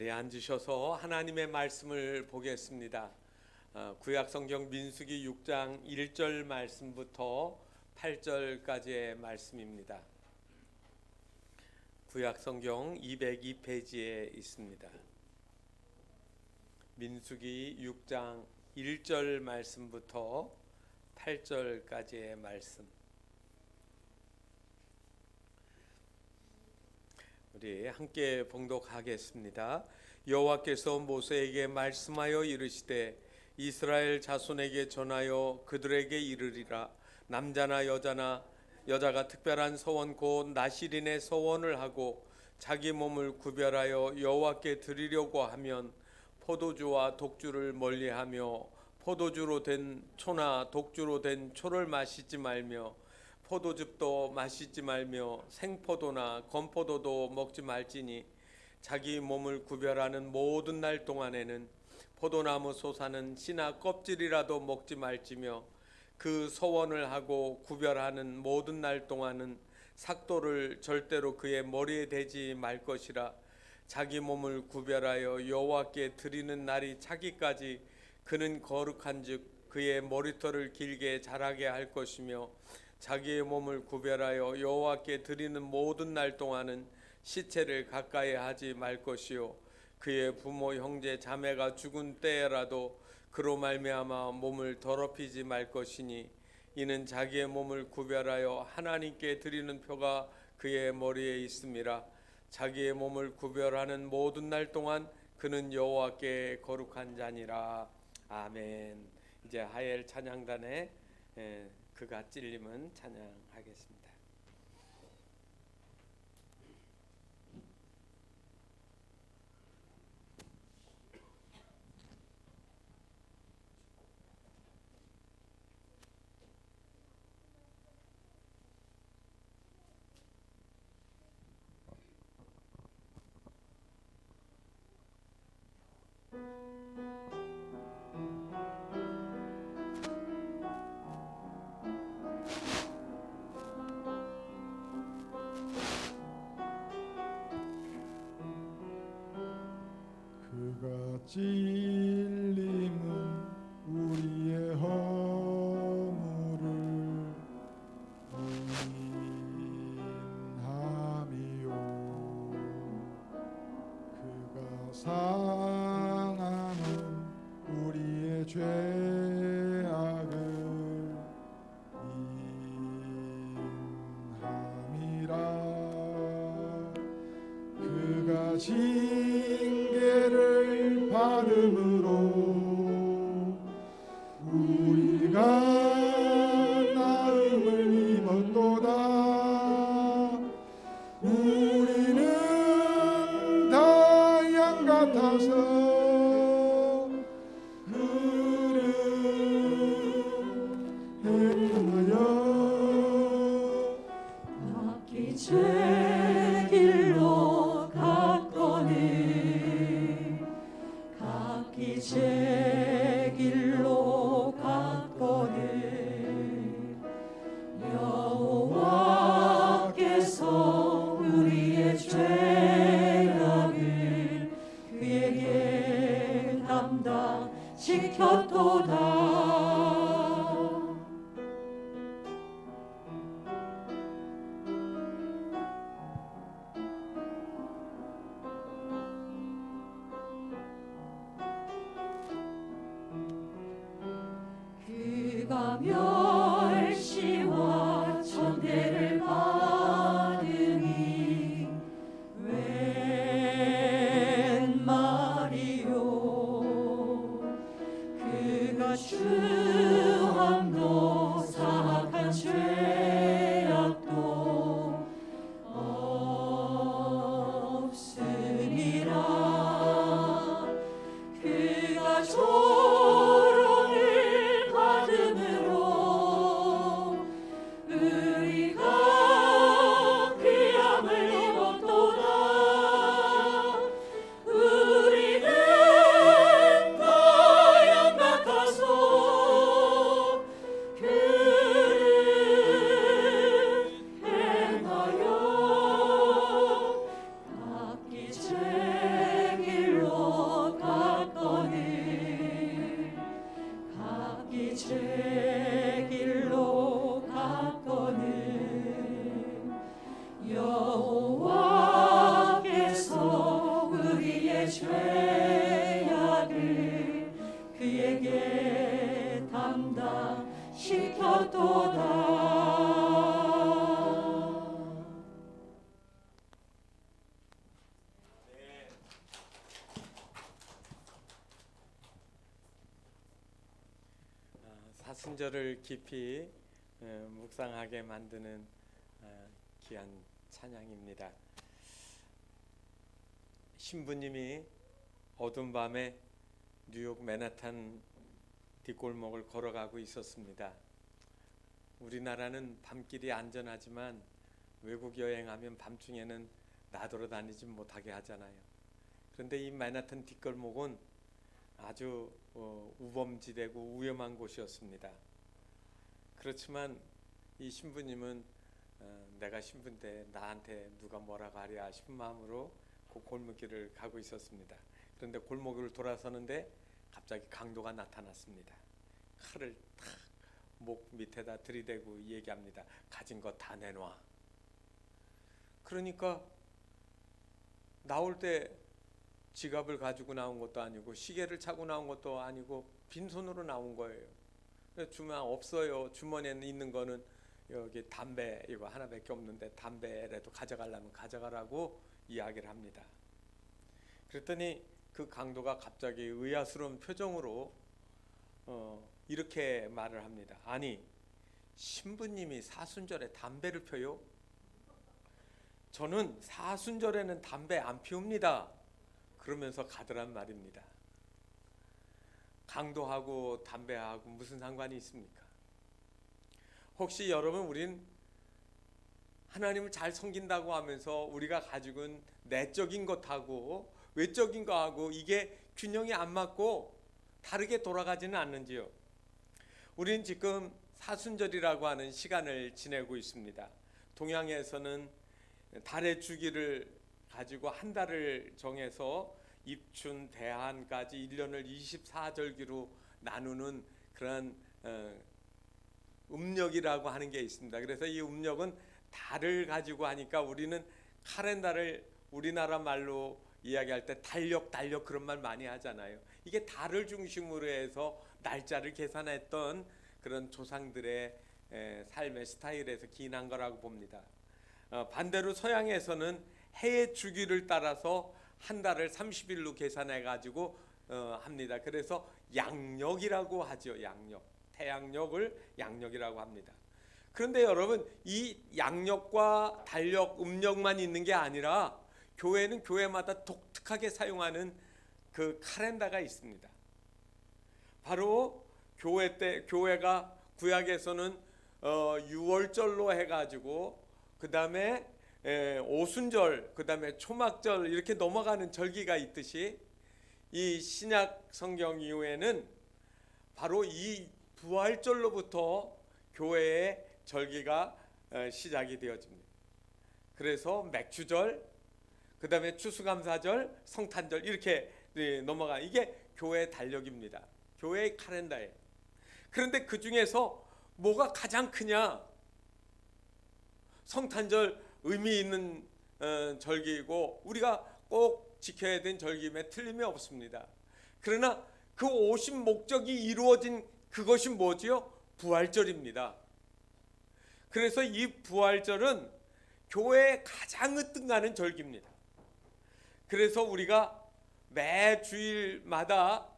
네, 앉으셔서 하나님의 말씀을 보겠습니다. 구약성경 민수기 6장 1절 말씀부터 8절까지의 말씀입니다. 구약성경 202페이지에 있습니다. 민수기 6장 1절 말씀부터 8절까지의 말씀. 우리 함께 봉독하겠습니다. 여호와께서 모세에게 말씀하여 이르시되 이스라엘 자손에게 전하여 그들에게 이르리라. 남자나 여자가 특별한 서원 곧 나실인의 서원을 하고 자기 몸을 구별하여 여호와께 드리려고 하면 포도주와 독주를 멀리하며 포도주로 된 초나 독주로 된 초를 마시지 말며 포도즙도 마시지 말며 생포도나 건포도도 먹지 말지니 자기 몸을 구별하는 모든 날 동안에는 포도나무 솟아는 씨나 껍질이라도 먹지 말지며 그 서원을 하고 구별하는 모든 날 동안은 삭도를 절대로 그의 머리에 대지 말 것이라. 자기 몸을 구별하여 여호와께 드리는 날이 차기까지 그는 거룩한즉 그의 머리털을 길게 자라게 할 것이며 자기의 몸을 구별하여 여호와께 드리는 모든 날 동안은 시체를 가까이 하지 말 것이요 그의 부모 형제 자매가 죽은 때에라도 그로 말미암아 몸을 더럽히지 말 것이니 이는 자기의 몸을 구별하여 하나님께 드리는 표가 그의 머리에 있음이라. 자기의 몸을 구별하는 모든 날 동안 그는 여호와께 거룩한 자니라. 아멘. 이제 하엘 찬양단에 그가 찔림은 찬양하겠습니다. 그가 찔림은 우리의 허물을 인함이요 그가 상함은 우리의 죄악을 인함이라. 그가 징계를 받음으로 우리가 나음을 입었도다. 우리는 다 양 같아서 그를 행하여 각기 제 길로 갔거늘 각기 제 길로 갔거늘 여호와께서 우리의 죄악을 그에게 담당시켰도다. 그가 멸시와 천대를 받으니 웬 말이요. 그가 주함도 사악한 죄악도 없으니라. 그가 조롱을 받음으로 죄악을 그에게 담당시켰도다. 사순절을 깊이 묵상하게 만드는 귀한 찬양입니다. 신부님이 어두운 밤에 뉴욕 맨하탄 뒷골목을 걸어가고 있었습니다. 우리나라는 밤길이 안전하지만 외국 여행하면 밤중에는 나돌아다니지 못하게 하잖아요. 그런데 이 맨하탄 뒷골목은 아주 우범지대고 위험한 곳이었습니다. 그렇지만 이 신부님은 내가 신부인데 나한테 누가 뭐라고 하랴 싶은 마음으로 그 골목길을 가고 있었습니다. 그런데 골목을 돌아서는데 갑자기 강도가 나타났습니다. 칼을 탁 목 밑에다 들이대고 얘기합니다. 가진 거 다 내놔. 그러니까 나올 때 지갑을 가지고 나온 것도 아니고 시계를 차고 나온 것도 아니고 빈손으로 나온 거예요. 주머니 없어요. 주머니에 있는 거는 여기 담배 이거 하나밖에 없는데 담배라도 가져가려면 가져가라고 이야기를 합니다. 그랬더니 그 강도가 갑자기 의아스러운 표정으로 이렇게 말을 합니다. 아니, 신부님이 사순절에 담배를 펴요? 저는 사순절에는 담배 안 피웁니다. 그러면서 가더란 말입니다. 강도하고 담배하고 무슨 상관이 있습니까? 혹시 여러분, 우린 하나님을 잘 섬긴다고 하면서 우리가 가지고 있는 내적인 것하고 외적인 것하고 이게 균형이 안 맞고 다르게 돌아가지는 않는지요? 우린 지금 사순절이라고 하는 시간을 지내고 있습니다. 동양에서는 달의 주기를 가지고 한 달을 정해서 입춘, 대한까지 1년을 24절기로 나누는 그런 음력이라고 하는 게 있습니다. 그래서 이 음력은 달을 가지고 하니까 우리는 카렌다를 우리나라 말로 이야기할 때 달력 그런 말 많이 하잖아요. 이게 달을 중심으로 해서 날짜를 계산했던 그런 조상들의 삶의 스타일에서 기인한 거라고 봅니다. 반대로 서양에서는 해의 주기를 따라서 한 달을 30일로 계산해 가지고 합니다. 그래서 양력이라고 하죠. 양력. 태양력을 양력이라고 합니다. 그런데 여러분, 이 양력과 달력, 음력만 있는 게 아니라 교회는 교회마다 독특하게 사용하는 그 카렌다가 있습니다. 바로 교회가 구약에서는 6월절로 해가지고 그 다음에 오순절, 그 다음에 초막절 이렇게 넘어가는 절기가 있듯이 이 신약 성경 이후에는 바로 이 부활절로부터 교회의 절기가 시작이 되어집니다. 그래서 맥주절, 그 다음에 추수감사절, 성탄절 이렇게 넘어가. 이게 교회의 달력입니다. 교회의 카렌다예요. 그런데 그 중에서 뭐가 가장 크냐? 성탄절 의미 있는 절기이고 우리가 꼭 지켜야 되는 절기임에 틀림이 없습니다. 그러나 그 오신 목적이 이루어진 그것이 뭐지요? 부활절입니다. 그래서 이 부활절은 교회에 가장 으뜸가는 절기입니다. 그래서 우리가 매 주일마다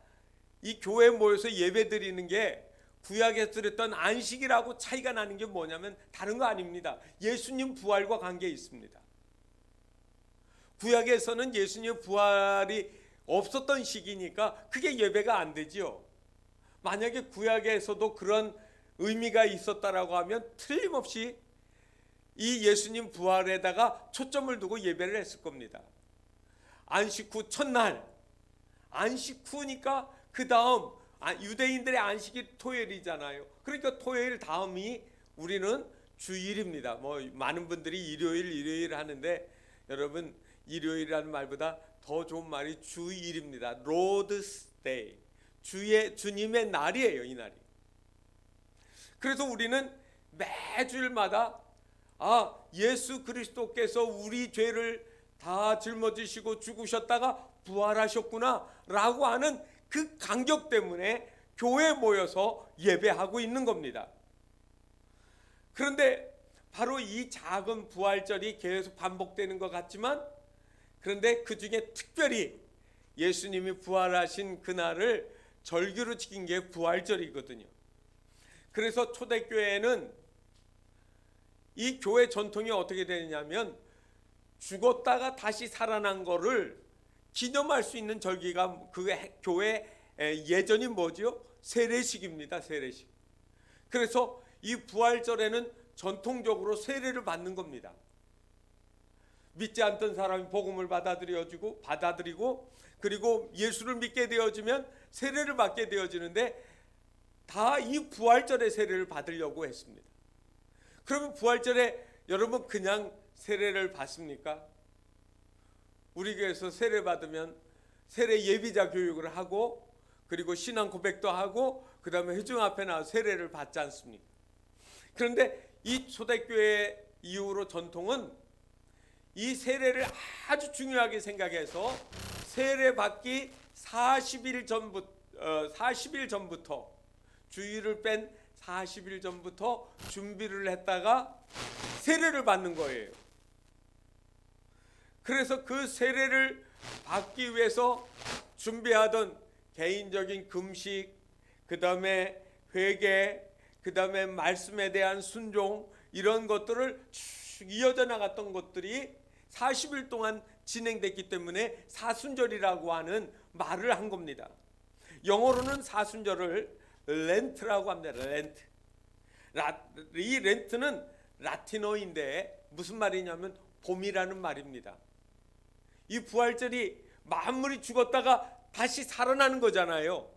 이 교회에 모여서 예배 드리는 게 구약에서 드렸던 안식이라고 차이가 나는 게 뭐냐면 다른 거 아닙니다. 예수님 부활과 관계 있습니다. 구약에서는 예수님 부활이 없었던 시기니까 그게 예배가 안 되지요. 만약에 구약에서도 그런 의미가 있었다라고 하면 틀림없이 이 예수님 부활에다가 초점을 두고 예배를 했을 겁니다. 안식 후 첫날, 안식 후니까 그 다음 유대인들의 안식이 토요일이잖아요. 그러니까 토요일 다음이 우리는 주일입니다. 뭐 많은 분들이 일요일 하는데 여러분, 일요일이라는 말보다 더 좋은 말이 주일입니다. Lord's Day. 주님의 날이에요, 이 날이. 그래서 우리는 매주일마다 예수 그리스도께서 우리 죄를 다 짊어지시고 죽으셨다가 부활하셨구나 라고 하는 그 감격 때문에 교회에 모여서 예배하고 있는 겁니다. 그런데 바로 이 작은 부활절이 계속 반복되는 것 같지만, 그런데 그 중에 특별히 예수님이 부활하신 그날을 절기로 지킨 게 부활절이거든요. 그래서 초대교회는 이 교회 전통이 어떻게 되냐면, 죽었다가 다시 살아난 거를 기념할 수 있는 절기가 그 교회 예전이 뭐죠? 세례식입니다. 세례식. 그래서 이 부활절에는 전통적으로 세례를 받는 겁니다. 믿지 않던 사람이 복음을 받아들이고 그리고 예수를 믿게 되어지면 세례를 받게 되어지는데, 다 이 부활절에 세례를 받으려고 했습니다. 그러면 부활절에 여러분 그냥 세례를 받습니까? 우리 교회에서 세례 받으면 세례 예비자 교육을 하고 그리고 신앙 고백도 하고 그 다음에 회중 앞에 나와 세례를 받지 않습니까? 그런데 이 초대교회 이후로 전통은 이 세례를 아주 중요하게 생각해서 세례 받기 40일 전부터 주일을 뺀 40일 전부터 준비를 했다가 세례를 받는 거예요. 그래서 그 세례를 받기 위해서 준비하던 개인적인 금식, 그 다음에 회개, 그 다음에 말씀에 대한 순종, 이런 것들을 쭉 이어져 나갔던 것들이 40일 동안 진행됐기 때문에 사순절이라고 하는 말을 한 겁니다. 영어로는 사순절을 렌트라고 합니다. 렌트. 이 렌트는 라틴어인데 무슨 말이냐면 봄이라는 말입니다. 이 부활절이 만물이 죽었다가 다시 살아나는 거잖아요.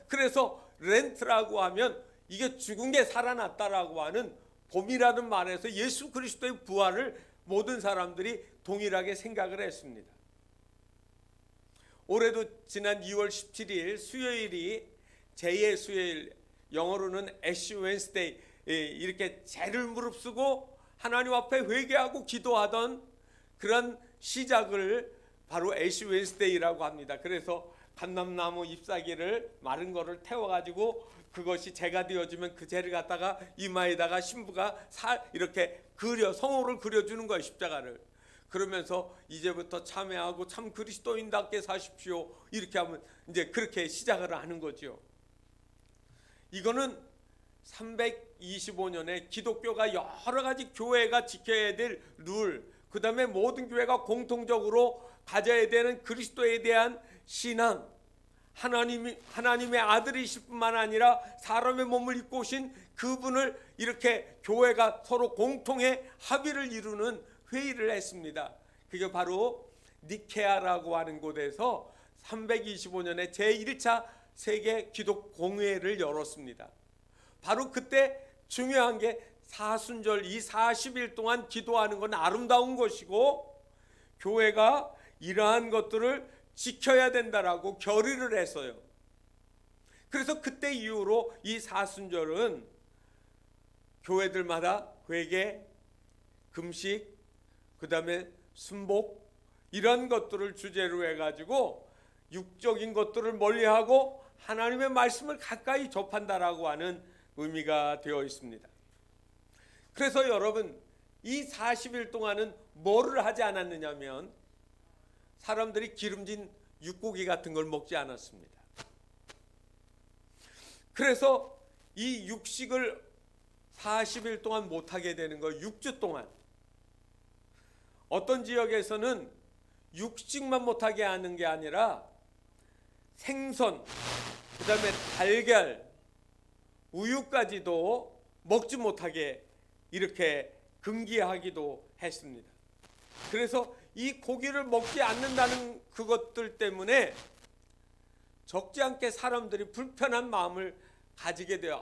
그래서 렌트라고 하면 이게 죽은 게 살아났다라고 하는 봄이라는 말에서 예수 그리스도의 부활을 모든 사람들이 동일하게 생각을 했습니다. 올해도 지난 2월 17일 수요일이 제2의 수요일, 영어로는 애쉬 웬스데이, 이렇게 죄를 무릅쓰고 하나님 앞에 회개하고 기도하던 그런 시작을 바로 애쉬 웬스데이라고 합니다. 그래서 감람나무 잎사귀를 마른 거를 태워가지고 그것이 재가 되어지면 그 재를 갖다가 이마에다가 신부가 이렇게 성호를 그려주는 거예요. 십자가를. 그러면서 이제부터 참회하고 참 그리스도인답게 사십시오. 이렇게 하면 이제 그렇게 시작을 하는 거죠. 이거는 325년에 기독교가 여러 가지 교회가 지켜야 될 룰, 그 다음에 모든 교회가 공통적으로 가져야 되는 그리스도에 대한 신앙, 하나님의 아들이실 뿐만 아니라 사람의 몸을 입고 오신 그분을 이렇게 교회가 서로 공통의 합의를 이루는 회의를 했습니다. 그게 바로 니케아라고 하는 곳에서 325년에 제1차 세계 기독 공회를 열었습니다. 바로 그때 중요한 게 사순절, 이 40일 동안 기도하는 건 아름다운 것이고 교회가 이러한 것들을 지켜야 된다라고 결의를 했어요. 그래서 그때 이후로 이 사순절은 교회들마다 회개, 금식, 그 다음에 순복, 이런 것들을 주제로 해가지고 육적인 것들을 멀리하고 하나님의 말씀을 가까이 접한다라고 하는 의미가 되어 있습니다. 그래서 여러분, 이 40일 동안은 뭐를 하지 않았느냐면 사람들이 기름진 육고기 같은 걸 먹지 않았습니다. 그래서 이 육식을 40일 동안 못하게 되는 거, 6주 동안. 어떤 지역에서는 육식만 못하게 하는 게 아니라 생선, 그 다음에 달걀, 우유까지도 먹지 못하게 이렇게 금기하기도 했습니다. 그래서 이 고기를 먹지 않는다는 그것들 때문에 적지 않게 사람들이 불편한 마음을 가지게 돼요.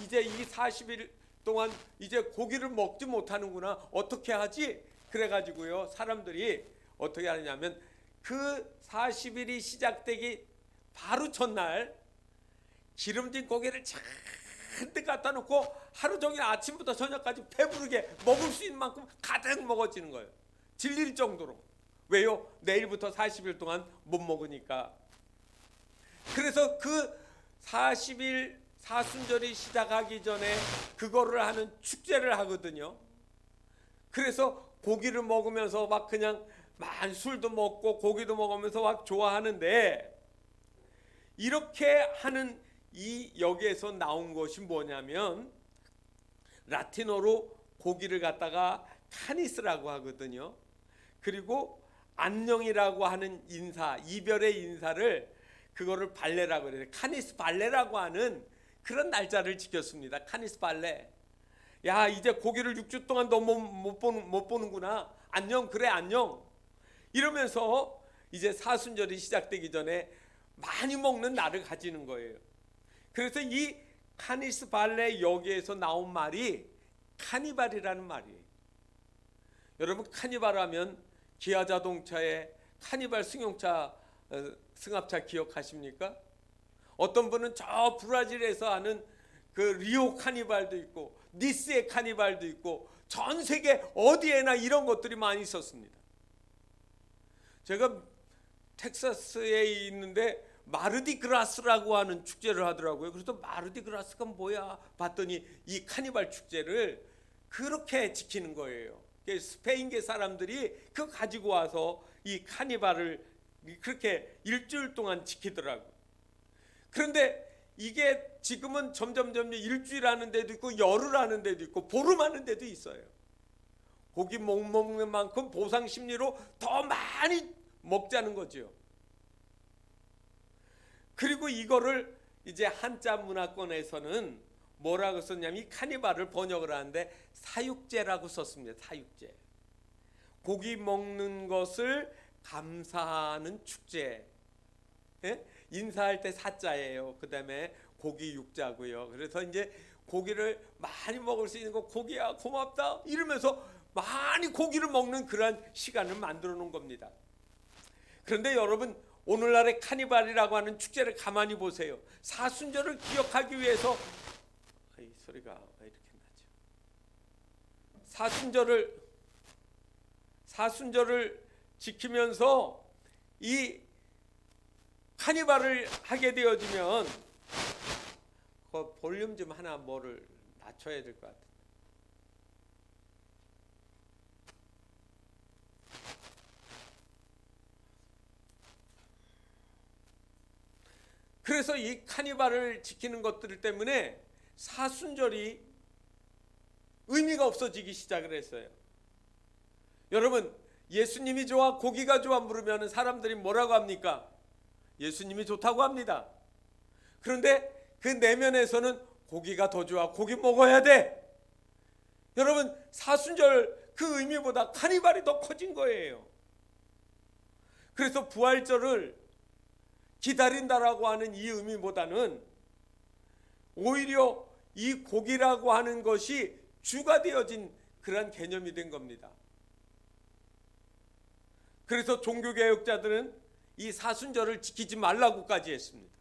이제 이 40일 동안 이제 고기를 먹지 못하는구나. 어떻게 하지? 그래가지고요, 사람들이 어떻게 하느냐면 그 40일이 시작되기 바로 전날 기름진 고기를 잔뜩 갖다 놓고 하루 종일 아침부터 저녁까지 배부르게 먹을 수 있는 만큼 가득 먹어지는 거예요. 질릴 정도로. 왜요? 내일부터 40일 동안 못 먹으니까. 그래서 그 40일 사순절이 시작하기 전에 그거를 하는 축제를 하거든요. 그래서 고기를 먹으면서 막 그냥 술도 먹고 고기도 먹으면서 막 좋아하는데, 이렇게 하는 이 여기에서 나온 것이 뭐냐면 라틴어로 고기를 갖다가 카니스라고 하거든요. 그리고 안녕이라고 하는 인사, 이별의 인사를 그거를 발레라고 그래요. 카니스 발레라고 하는 그런 날짜를 지켰습니다. 카니스 발레. 야, 이제 고기를 6주 동안 너 못 보는구나. 안녕, 그래 안녕. 이러면서 이제 사순절이 시작되기 전에 많이 먹는 날을 가지는 거예요. 그래서 이 카니스 발레 여기에서 나온 말이 카니발이라는 말이에요. 여러분, 카니발 하면 기아 자동차의 카니발 승합차 기억하십니까? 어떤 분은 저 브라질에서 하는 그 리오 카니발도 있고 니스의 카니발도 있고 전 세계 어디에나 이런 것들이 많이 있었습니다. 제가 텍사스에 있는데 마르디그라스라고 하는 축제를 하더라고요. 그래서 마르디그라스가 뭐야 봤더니 이 카니발 축제를 그렇게 지키는 거예요. 스페인계 사람들이 그거 가지고 와서 이 카니발을 그렇게 일주일 동안 지키더라고요. 그런데 이게 지금은 점점 일주일 하는 데도 있고 열흘 하는 데도 있고 보름 하는 데도 있어요. 고기 못 먹는 만큼 보상 심리로 더 많이 먹자는 거죠. 그리고 이거를 이제 한자 문화권에서는 뭐라고 썼냐면 이 카니발을 번역을 하는데 사육제라고 썼습니다. 사육제. 고기 먹는 것을 감사하는 축제. 예? 인사할 때 사자예요. 그 다음에 고기 육자고요. 그래서 이제 고기를 많이 먹을 수 있는 거, 고기야 고맙다 이러면서 많이 고기를 먹는 그런 시간을 만들어 놓은 겁니다. 그런데 여러분, 오늘날의 카니발이라고 하는 축제를 가만히 보세요. 사순절을 기억하기 위해서 이 소리가 왜 이렇게 나죠? 사순절을 지키면서 이 카니발을 하게 되어지면 그 볼륨 좀 하나 뭐를 낮춰야 될 것 같아요. 그래서 이 카니발을 지키는 것들 때문에 사순절이 의미가 없어지기 시작을 했어요. 여러분, 예수님이 좋아 고기가 좋아 물으면 사람들이 뭐라고 합니까? 예수님이 좋다고 합니다. 그런데 그 내면에서는 고기가 더 좋아, 고기 먹어야 돼. 여러분, 사순절 그 의미보다 카니발이 더 커진 거예요. 그래서 부활절을 기다린다라고 하는 이 의미보다는 오히려 이 고기라고 하는 것이 주가 되어진 그런 개념이 된 겁니다. 그래서 종교개혁자들은 이 사순절을 지키지 말라고까지 했습니다.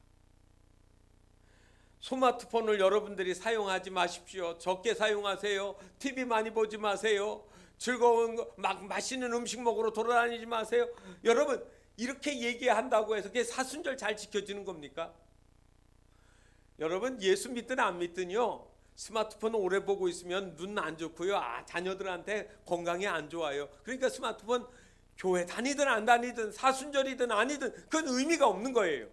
스마트폰을 여러분들이 사용하지 마십시오. 적게 사용하세요. TV 많이 보지 마세요. 즐거운 거, 막 맛있는 음식 먹으러 돌아다니지 마세요. 여러분, 이렇게 얘기한다고 해서 그게 사순절 잘 지켜지는 겁니까? 여러분, 예수 믿든 안 믿든요, 스마트폰 오래 보고 있으면 눈 안 좋고요, 자녀들한테 건강에 안 좋아요. 그러니까 스마트폰 교회 다니든 안 다니든 사순절이든 아니든 그건 의미가 없는 거예요.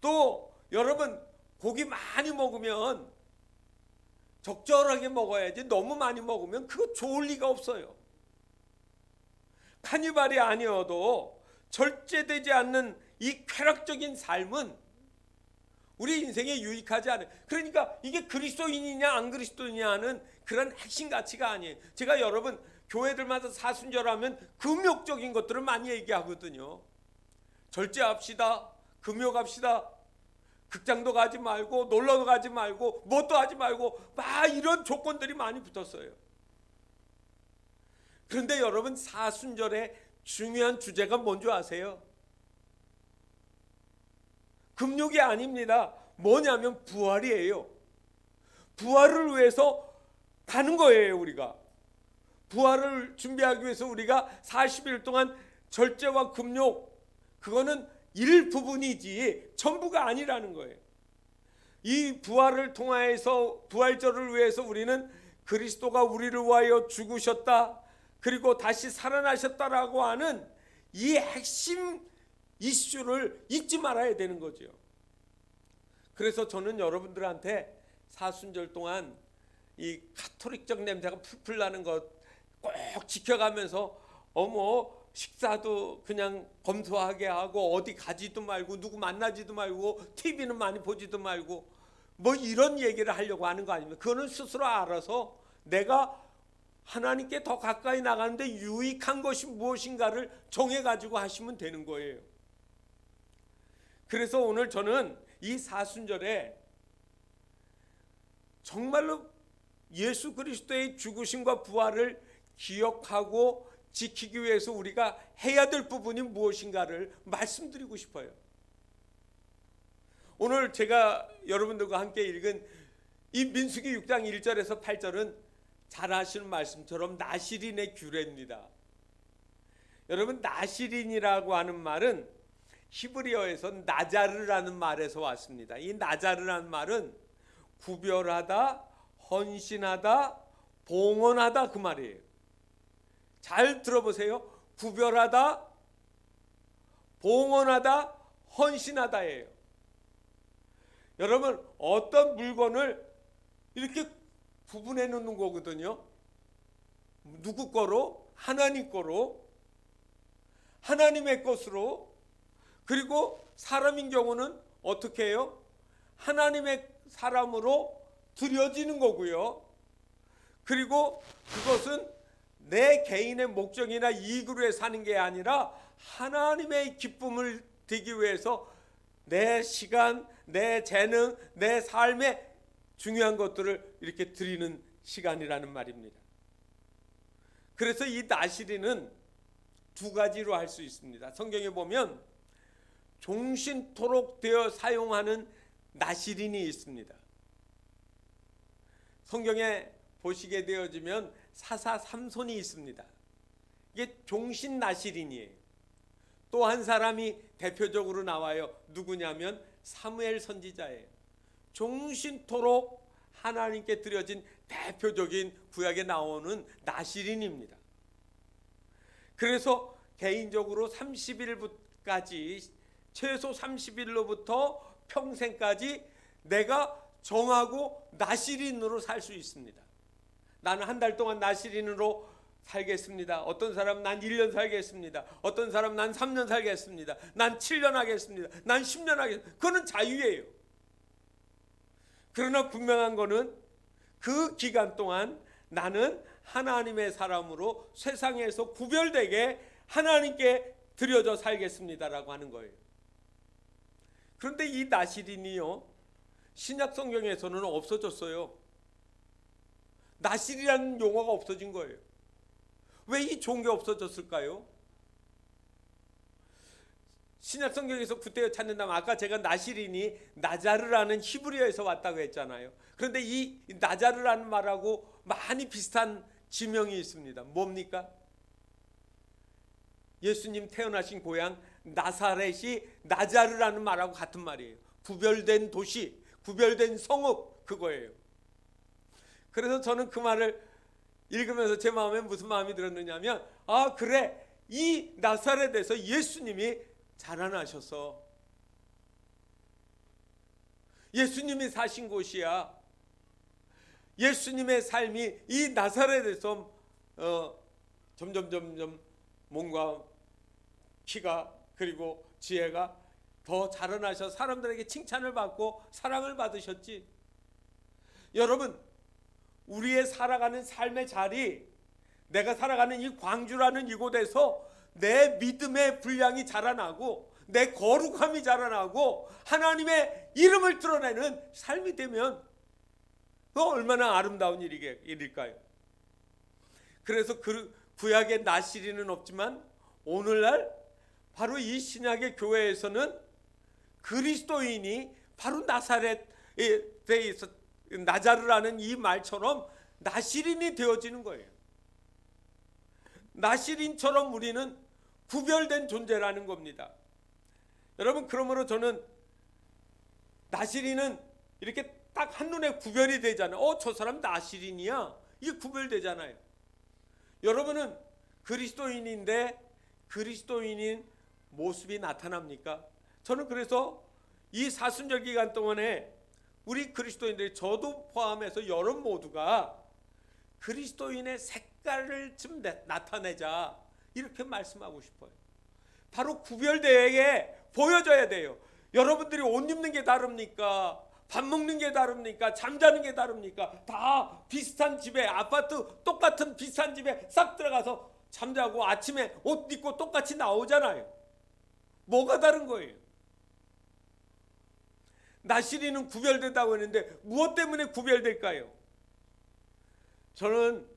또 여러분, 고기 많이 먹으면 적절하게 먹어야지 너무 많이 먹으면 그거 좋을 리가 없어요. 카니발이 아니어도 절제되지 않는 이 쾌락적인 삶은 우리 인생에 유익하지 않아요. 그러니까 이게 그리스도인이냐 안 그리스도인이냐는 그런 핵심 가치가 아니에요. 제가 여러분, 교회들마다 사순절하면 금욕적인 것들을 많이 얘기하거든요. 절제합시다, 금욕합시다, 극장도 가지 말고 놀러도 가지 말고 뭣도 하지 말고 막 이런 조건들이 많이 붙었어요. 그런데 여러분, 사순절의 중요한 주제가 뭔지 아세요? 금욕이 아닙니다. 뭐냐면 부활이에요. 부활을 위해서 가는 거예요. 우리가 부활을 준비하기 위해서 우리가 40일 동안 절제와 금욕, 그거는 일부분이지 전부가 아니라는 거예요. 이 부활을 통하여서, 부활절을 위해서 우리는 그리스도가 우리를 위하여 죽으셨다, 그리고 다시 살아나셨다라고 하는 이 핵심 이슈를 잊지 말아야 되는 거죠. 그래서 저는 여러분들한테 사순절 동안 이 카톨릭적 냄새가 풀풀 나는 것 꼭 지켜가면서 식사도 그냥 검소하게 하고 어디 가지도 말고 누구 만나지도 말고 TV는 많이 보지도 말고 이런 얘기를 하려고 하는 거 아닙니까? 그거는 스스로 알아서 내가 하나님께 더 가까이 나가는데 유익한 것이 무엇인가를 정해가지고 하시면 되는 거예요. 그래서 오늘 저는 이 사순절에 정말로 예수 그리스도의 죽으심과 부활을 기억하고 지키기 위해서 우리가 해야 될 부분이 무엇인가를 말씀드리고 싶어요. 오늘 제가 여러분들과 함께 읽은 이 민수기 6장 1절에서 8절은 잘 아시는 말씀처럼 나시린의 규례입니다. 여러분, 나시린이라고 하는 말은 히브리어에서 나자르라는 말에서 왔습니다. 이 나자르라는 말은 구별하다, 헌신하다, 봉헌하다, 그 말이에요. 잘 들어보세요. 구별하다, 봉헌하다, 헌신하다예요. 여러분, 어떤 물건을 이렇게 구분해 놓는 거거든요. 누구 거로? 하나님 거로, 하나님의 것으로. 그리고 사람인 경우는 어떻게 해요? 하나님의 사람으로 드려지는 거고요. 그리고 그것은 내 개인의 목적이나 이익을 위해 사는 게 아니라 하나님의 기쁨을 드리기 위해서 내 시간, 내 재능, 내 삶의 중요한 것들을 이렇게 드리는 시간이라는 말입니다. 그래서 이 나시린은 두 가지로 할 수 있습니다. 성경에 보면 종신토록 되어 사용하는 나시린이 있습니다. 성경에 보시게 되어지면 사사 삼손이 있습니다. 이게 종신 나시린이에요. 또 한 사람이 대표적으로 나와요. 누구냐면 사무엘 선지자예요. 종신토록 하나님께 드려진 대표적인 구약에 나오는 나시린입니다. 그래서 개인적으로 30일까지, 최소 30일로부터 평생까지 내가 정하고 나시린으로 살 수 있습니다. 나는 한 달 동안 나시린으로 살겠습니다. 어떤 사람은 난 1년 살겠습니다. 어떤 사람은 난 3년 살겠습니다. 난 7년 하겠습니다. 난 10년 하겠습니다. 그거는 자유예요. 그러나 분명한 거는 그 기간 동안 나는 하나님의 사람으로 세상에서 구별되게 하나님께 드려져 살겠습니다라고 하는 거예요. 그런데 이 나시린이요, 신약 성경에서는 없어졌어요. 나시리라는 용어가 없어진 거예요. 왜 이 좋은 게 없어졌을까요? 신약 성경에서 구태여 찾는다면 아까 제가 나시린이 나자르라는 히브리어에서 왔다고 했잖아요. 그런데 이 나자르라는 말하고 많이 비슷한 지명이 있습니다. 뭡니까? 예수님 태어나신 고향 나사렛이 나자르라는 말하고 같은 말이에요. 구별된 도시, 구별된 성읍, 그거예요. 그래서 저는 그 말을 읽으면서 제 마음에 무슨 마음이 들었느냐면, 아 그래, 이 나사렛에서 예수님이 자라나셔서 예수님이 사신 곳이야. 예수님의 삶이 이 나사렛에서 점점 몸과 키가 그리고 지혜가 더 자라나셔 사람들에게 칭찬을 받고 사랑을 받으셨지. 여러분, 우리의 살아가는 삶의 자리, 내가 살아가는 이 광주라는 이곳에서 내 믿음의 분량이 자라나고 내 거룩함이 자라나고 하나님의 이름을 드러내는 삶이 되면 얼마나 아름다운 일일까요? 그래서 그 구약의 나시린은 없지만 오늘날 바로 이 신약의 교회에서는 그리스도인이 바로 나사렛에 있어 나자르라는 이 말처럼 나시린이 되어지는 거예요. 나시린처럼 우리는 구별된 존재라는 겁니다. 여러분, 그러므로 저는 나시린은 이렇게 딱 한눈에 구별이 되잖아요. 저 사람 나시린이야. 이게 구별되잖아요. 여러분은 그리스도인인데 그리스도인인 모습이 나타납니까? 저는 그래서 이 사순절 기간 동안에 우리 그리스도인들이, 저도 포함해서 여러분 모두가 그리스도인의 색깔을 좀 나타내자, 이렇게 말씀하고 싶어요. 바로 구별되게 보여줘야 돼요. 여러분들이 옷 입는 게 다릅니까? 밥 먹는 게 다릅니까? 잠자는 게 다릅니까? 다 비슷한 집에, 아파트 똑같은 비슷한 집에 싹 들어가서 잠자고 아침에 옷 입고 똑같이 나오잖아요. 뭐가 다른 거예요? 나시린은 구별된다고 했는데 무엇 때문에 구별될까요? 저는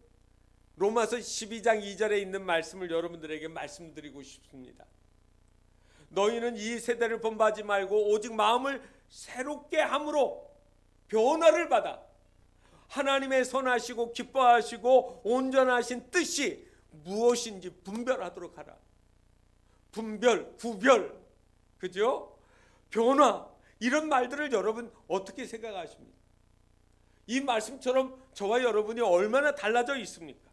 로마서 12장 2절에 있는 말씀을 여러분들에게 말씀드리고 싶습니다. 너희는 이 세대를 본받지 말고 오직 마음을 새롭게 함으로 변화를 받아 하나님의 선하시고 기뻐하시고 온전하신 뜻이 무엇인지 분별하도록 하라. 분별, 구별, 그죠? 변화, 이런 말들을 여러분 어떻게 생각하십니까? 이 말씀처럼 저와 여러분이 얼마나 달라져 있습니까?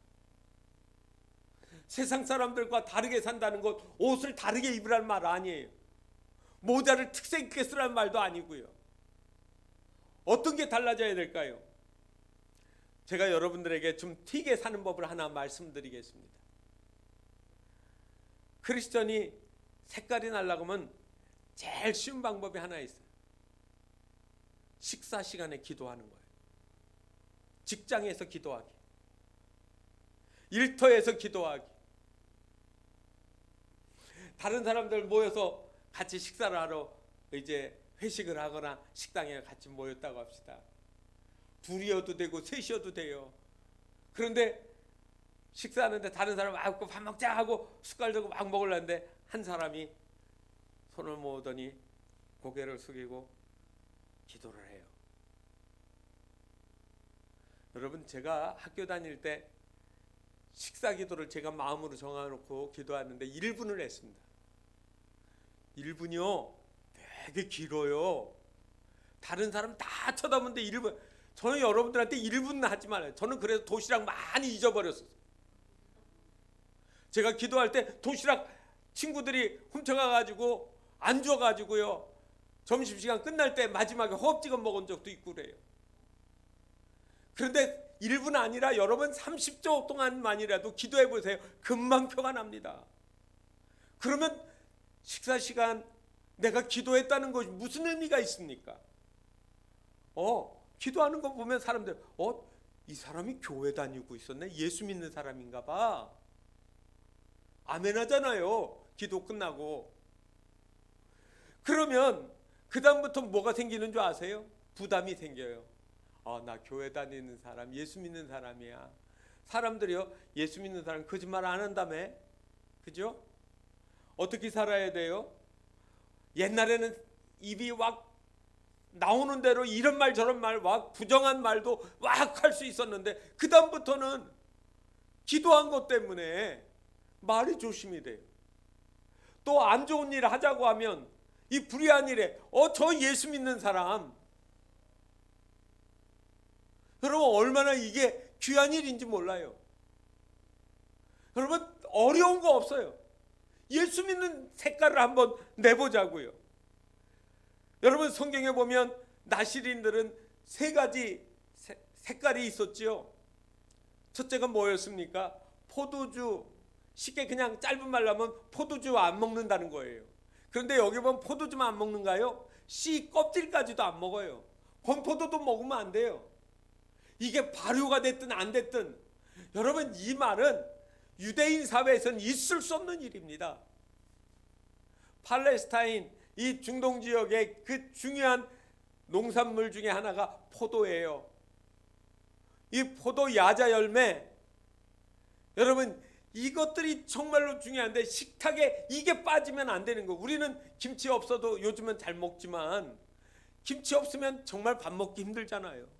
세상 사람들과 다르게 산다는 것, 옷을 다르게 입으라는 말 아니에요. 모자를 특색 있게 쓰라는 말도 아니고요. 어떤 게 달라져야 될까요? 제가 여러분들에게 좀 튀게 사는 법을 하나 말씀드리겠습니다. 크리스천이 색깔이 나려고 하면 제일 쉬운 방법이 하나 있어요. 식사 시간에 기도하는 거예요. 직장에서 기도하기, 일터에서 기도하기. 다른 사람들 모여서 같이 식사를 하러 이제 회식을 하거나 식당에 같이 모였다고 합시다. 둘이어도 되고 셋이어도 돼요. 그런데 식사하는데 다른 사람 와서 밥 먹자 하고 숟갈 들고 막 먹으려는데 한 사람이 손을 모으더니 고개를 숙이고 기도를 해요. 여러분, 제가 학교 다닐 때 식사 기도를 제가 마음으로 정해놓고 기도하는데 1분을 했습니다. 1분이요 되게 길어요. 다른 사람 다 쳐다보는데 1분. 저는 여러분들한테 1분 하지 말아요. 저는 그래서 도시락 많이 잊어버렸어요. 제가 기도할 때 도시락 친구들이 훔쳐가가지고 안 줘가지고요, 점심시간 끝날 때 마지막에 허겁지겁 먹은 적도 있고 그래요. 그런데 1분 아니라 여러분 30초 동안만이라도 기도해 보세요. 금방 표가 납니다. 그러면 식사 시간 내가 기도했다는 것이 무슨 의미가 있습니까? 기도하는 거 보면 사람들 이 사람이 교회 다니고 있었네, 예수 믿는 사람인가 봐, 아멘 하잖아요, 기도 끝나고. 그러면 그 다음부터 뭐가 생기는 줄 아세요? 부담이 생겨요. 나 교회 다니는 사람, 예수 믿는 사람이야. 사람들이요, 예수 믿는 사람 거짓말 안 한다며, 그죠? 어떻게 살아야 돼요? 옛날에는 입이 막 나오는 대로 이런 말 저런 말, 막 부정한 말도 막 할 수 있었는데 그 다음부터는 기도한 것 때문에 말이 조심이 돼요. 또 안 좋은 일 하자고 하면 이 불의한 일에 저 예수 믿는 사람, 여러분 얼마나 이게 귀한 일인지 몰라요. 여러분 어려운 거 없어요. 예수 믿는 색깔을 한번 내보자고요. 여러분 성경에 보면 나시린들은 세 가지 색깔이 있었죠. 첫째가 뭐였습니까? 포도주. 쉽게 그냥 짧은 말로 하면 포도주 안 먹는다는 거예요. 그런데 여기 보면 포도주만 안 먹는가요? 씨 껍질까지도 안 먹어요. 건포도도 먹으면 안 돼요. 이게 발효가 됐든 안 됐든, 여러분 이 말은 유대인 사회에서는 있을 수 없는 일입니다. 팔레스타인 이 중동 지역의 그 중요한 농산물 중에 하나가 포도예요. 이 포도 야자 열매, 여러분 이것들이 정말로 중요한데 식탁에 이게 빠지면 안 되는 거. 우리는 김치 없어도 요즘은 잘 먹지만 김치 없으면 정말 밥 먹기 힘들잖아요.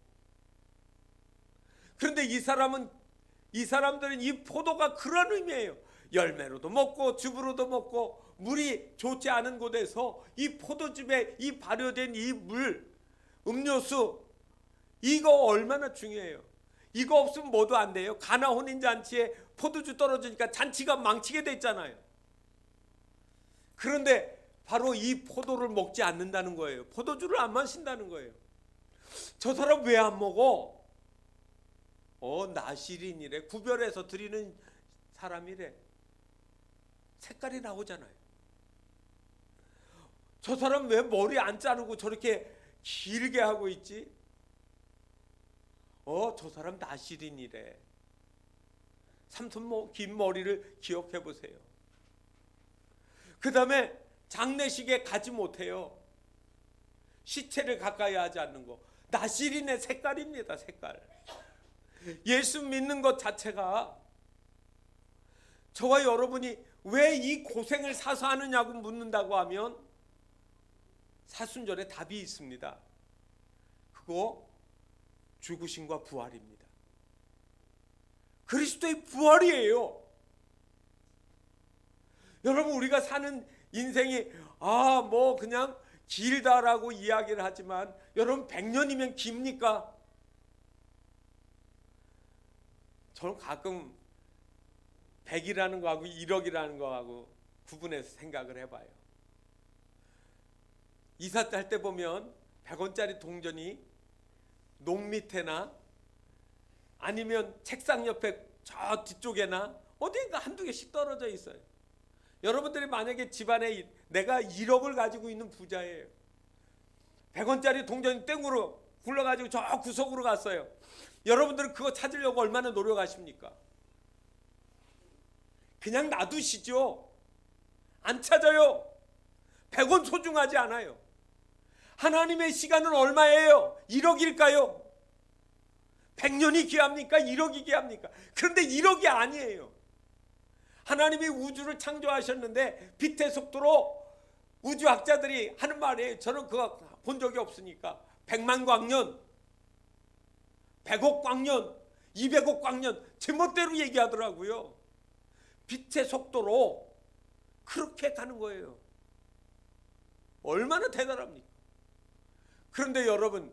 그런데 이 사람은 이 사람들은 이 포도가 그런 의미예요. 열매로도 먹고 즙으로도 먹고 물이 좋지 않은 곳에서 이 포도즙에 이 발효된 이 물, 음료수, 이거 얼마나 중요해요. 이거 없으면 뭐도 안 돼요. 가나 혼인잔치에 포도주 떨어지니까 잔치가 망치게 됐잖아요. 그런데 바로 이 포도를 먹지 않는다는 거예요. 포도주를 안 마신다는 거예요. 저 사람 왜 안 먹어? 나시린이래. 구별해서 드리는 사람이래. 색깔이 나오잖아요. 저 사람 왜 머리 안 자르고 저렇게 길게 하고 있지? 저 사람 나시린이래. 삼손 긴 머리를 기억해 보세요. 그 다음에 장례식에 가지 못해요. 시체를 가까이 하지 않는 거. 나시린의 색깔입니다. 색깔. 예수 믿는 것 자체가, 저와 여러분이 왜 이 고생을 사서 하느냐고 묻는다고 하면 사순절에 답이 있습니다. 그거 죽으심과 부활입니다. 그리스도의 부활이에요. 여러분, 우리가 사는 인생이 뭐 그냥 길다라고 이야기를 하지만, 여러분 100년이면 깁니까? 저는 가끔 100이라는 거하고 1억이라는 거하고 구분해서 생각을 해봐요. 이사 할 때 보면 100원짜리 동전이 농 밑에나 아니면 책상 옆에 저 뒤쪽에나 어딘가 한두 개씩 떨어져 있어요. 여러분들이 만약에 집안에 내가 1억을 가지고 있는 부자예요. 100원짜리 동전이 땡으로 굴러가지고 저 구석으로 갔어요. 여러분들은 그거 찾으려고 얼마나 노력하십니까? 그냥 놔두시죠. 안 찾아요. 100원 소중하지 않아요. 하나님의 시간은 얼마예요? 1억일까요? 100년이 귀합니까? 1억이 귀합니까? 그런데 1억이 아니에요. 하나님이 우주를 창조하셨는데 빛의 속도로 우주학자들이 하는 말이에요. 저는 그거 본 적이 없으니까 100만 광년, 100억 광년, 200억 광년 제멋대로 얘기하더라고요. 빛의 속도로 그렇게 가는 거예요. 얼마나 대단합니까? 그런데 여러분,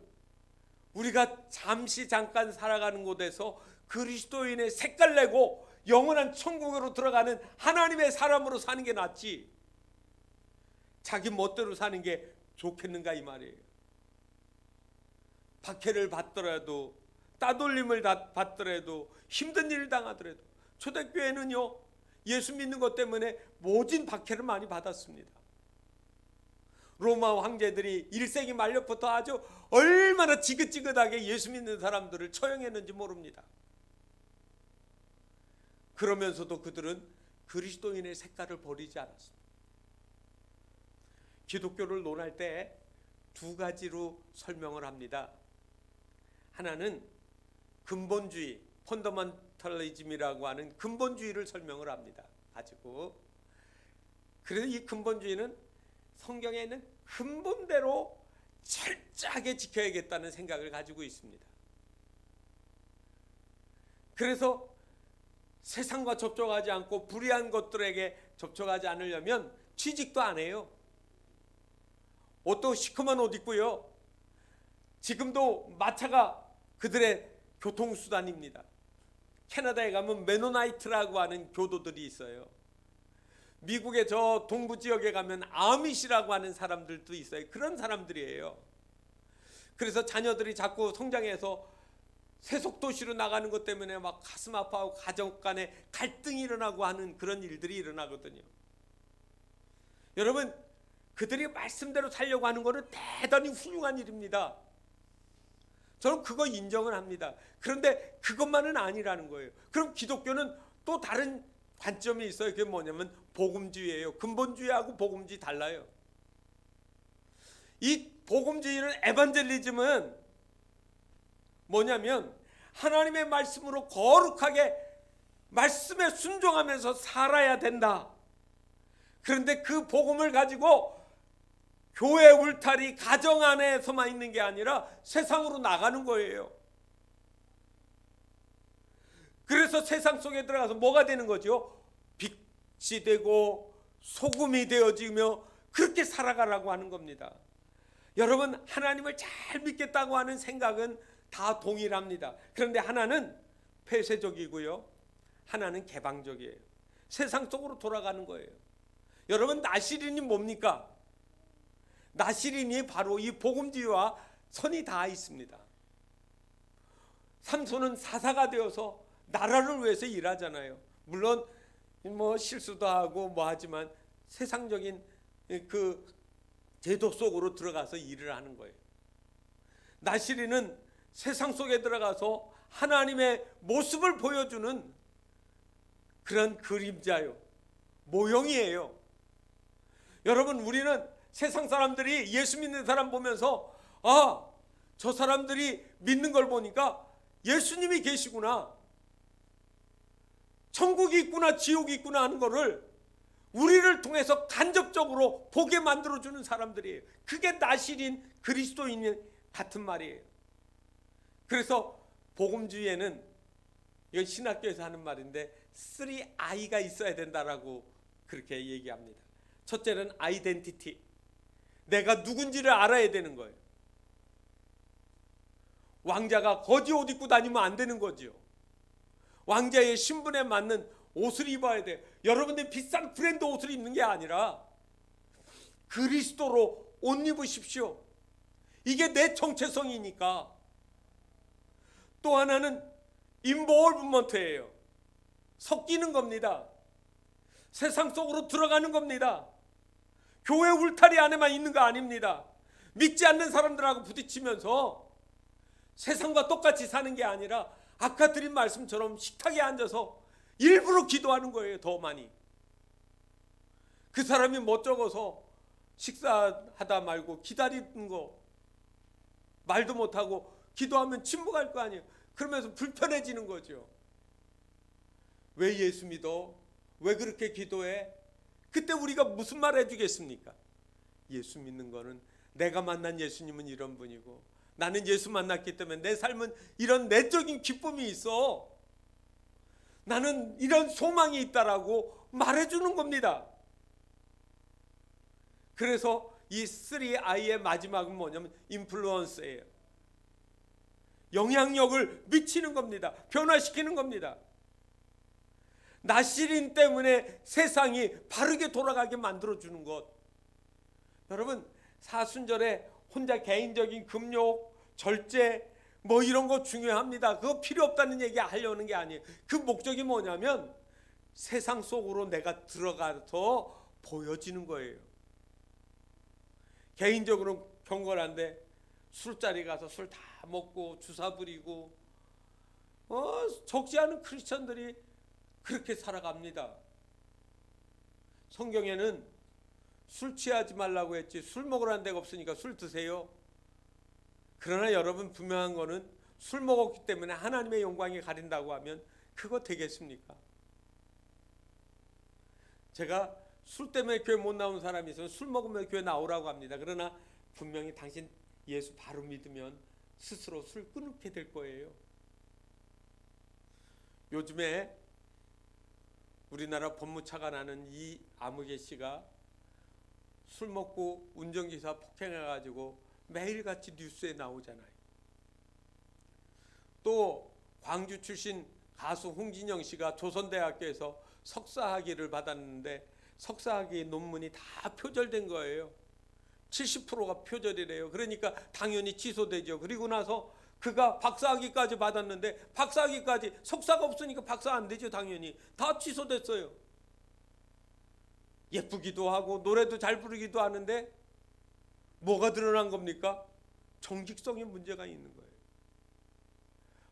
우리가 잠깐 살아가는 곳에서 그리스도인의 색깔 내고 영원한 천국으로 들어가는 하나님의 사람으로 사는 게 낫지, 자기 멋대로 사는 게 좋겠는가 이 말이에요. 박해를 받더라도, 따돌림을 받더라도, 힘든 일을 당하더라도, 초대교회는요 예수 믿는 것 때문에 모진 박해를 많이 받았습니다. 로마 황제들이 1세기 말년부터 아주 얼마나 지긋지긋하게 예수 믿는 사람들을 처형했는지 모릅니다. 그러면서도 그들은 그리스도인의 색깔을 버리지 않았습니다. 기독교를 논할 때 두 가지로 설명을 합니다. 하나는 근본주의, 펀더먼털리즘이라고 하는 근본주의를 설명을 합니다. 가지고, 그래서 이 근본주의는 성경에 있는 근본대로 철저하게 지켜야겠다는 생각을 가지고 있습니다. 그래서 세상과 접촉하지 않고 불의한 것들에게 접촉하지 않으려면 취직도 안 해요. 옷도 시커먼 옷 입고요. 지금도 마차가 그들의 교통수단입니다. 캐나다에 가면 메노나이트라고 하는 교도들이 있어요. 미국의 저 동부 지역에 가면 아미시라고 하는 사람들도 있어요. 그런 사람들이에요. 그래서 자녀들이 자꾸 성장해서 세속도시로 나가는 것 때문에 막 가슴 아파하고 가정 간에 갈등이 일어나고 하는 그런 일들이 일어나거든요. 여러분, 그들이 말씀대로 살려고 하는 것은 대단히 훌륭한 일입니다. 저는 그거 인정을 합니다. 그런데 그것만은 아니라는 거예요. 그럼 기독교는 또 다른 관점이 있어요. 그게 뭐냐면 복음주의예요. 근본주의하고 복음주의 달라요. 이 복음주의는, 에반젤리즘은 뭐냐면 하나님의 말씀으로 거룩하게 말씀에 순종하면서 살아야 된다. 그런데 그 복음을 가지고 교회 울타리, 가정 안에서만 있는 게 아니라 세상으로 나가는 거예요. 그래서 세상 속에 들어가서 뭐가 되는 거죠? 빛이 되고 소금이 되어지며 그렇게 살아가라고 하는 겁니다. 여러분, 하나님을 잘 믿겠다고 하는 생각은 다 동일합니다. 그런데 하나는 폐쇄적이고요, 하나는 개방적이에요. 세상 속으로 돌아가는 거예요. 여러분, 나시린이 뭡니까? 나시린이 바로 이 복음주의와 선이 닿아 있습니다. 삼손은 사사가 되어서 나라를 위해서 일하잖아요. 물론 뭐 실수도 하고 뭐 하지만 세상적인 그 제도 속으로 들어가서 일을 하는 거예요. 나시린은 세상 속에 들어가서 하나님의 모습을 보여주는 그런 그림자요, 모형이에요. 여러분, 우리는 세상 사람들이 예수 믿는 사람 보면서 아, 저 사람들이 믿는 걸 보니까 예수님이 계시구나, 천국이 있구나, 지옥이 있구나 하는 거를 우리를 통해서 간접적으로 보게 만들어주는 사람들이에요. 그게 나시린 그리스도인 같은 말이에요. 그래서 복음주의에는, 이건 신학교에서 하는 말인데 3I가 있어야 된다라고 그렇게 얘기합니다. 첫째는 아이덴티티, 내가 누군지를 알아야 되는 거예요. 왕자가 거지 옷 입고 다니면 안 되는 거지요. 왕자의 신분에 맞는 옷을 입어야 돼요. 여러분들 비싼 브랜드 옷을 입는 게 아니라 그리스도로 옷 입으십시오. 이게 내 정체성이니까. 또 하나는 인볼브먼트예요. 섞이는 겁니다. 세상 속으로 들어가는 겁니다. 교회 울타리 안에만 있는 거 아닙니다. 믿지 않는 사람들하고 부딪히면서 세상과 똑같이 사는 게 아니라 아까 드린 말씀처럼 식탁에 앉아서 일부러 기도하는 거예요. 더 많이. 그 사람이 멋쩍어서 식사하다 말고 기다리는 거, 말도 못하고 기도하면 침묵할 거 아니에요. 그러면서 불편해지는 거죠. 왜 예수 믿어? 왜 그렇게 기도해? 그때 우리가 무슨 말 해주겠습니까? 예수 믿는 거는, 내가 만난 예수님은 이런 분이고 나는 예수 만났기 때문에 내 삶은 이런 내적인 기쁨이 있어, 나는 이런 소망이 있다라고 말해주는 겁니다. 그래서 이 3I의 마지막은 뭐냐면 인플루언스예요. 영향력을 미치는 겁니다. 변화시키는 겁니다. 나시린 때문에 세상이 바르게 돌아가게 만들어주는 것. 여러분, 사순절에 혼자 개인적인 금욕, 절제 뭐 이런 거 중요합니다. 그거 필요 없다는 얘기 하려는 게 아니에요. 그 목적이 뭐냐면 세상 속으로 내가 들어가서 보여지는 거예요. 개인적으로 경건한데 술자리 가서 술 다 먹고 주사 부리고 적지 않은 크리스천들이 그렇게 살아갑니다. 성경에는 술 취하지 말라고 했지 술 먹으라는 데가 없으니까 술 드세요. 그러나 여러분, 분명한 거는 술 먹었기 때문에 하나님의 영광이 가린다고 하면 그거 되겠습니까? 제가 술 때문에 교회 못 나온 사람이 있으면 술 먹으면 교회 나오라고 합니다. 그러나 분명히 당신 예수 바로 믿으면 스스로 술 끊게 될 거예요. 요즘에 우리나라 법무차관하는 이 아무개 씨가 술 먹고 운전기사 폭행해가지고 매일같이 뉴스에 나오잖아요. 또 광주 출신 가수 홍진영 씨가 조선대학교에서 석사학위를 받았는데 석사학위 논문이 다 표절된 거예요. 70%가 표절이래요. 그러니까 당연히 취소되죠. 그리고 나서 그가 박사학위까지 받았는데 박사학위까지, 석사가 없으니까 박사 안 되죠. 당연히 다 취소됐어요. 예쁘기도 하고 노래도 잘 부르기도 하는데 뭐가 드러난 겁니까? 정직성에 문제가 있는 거예요.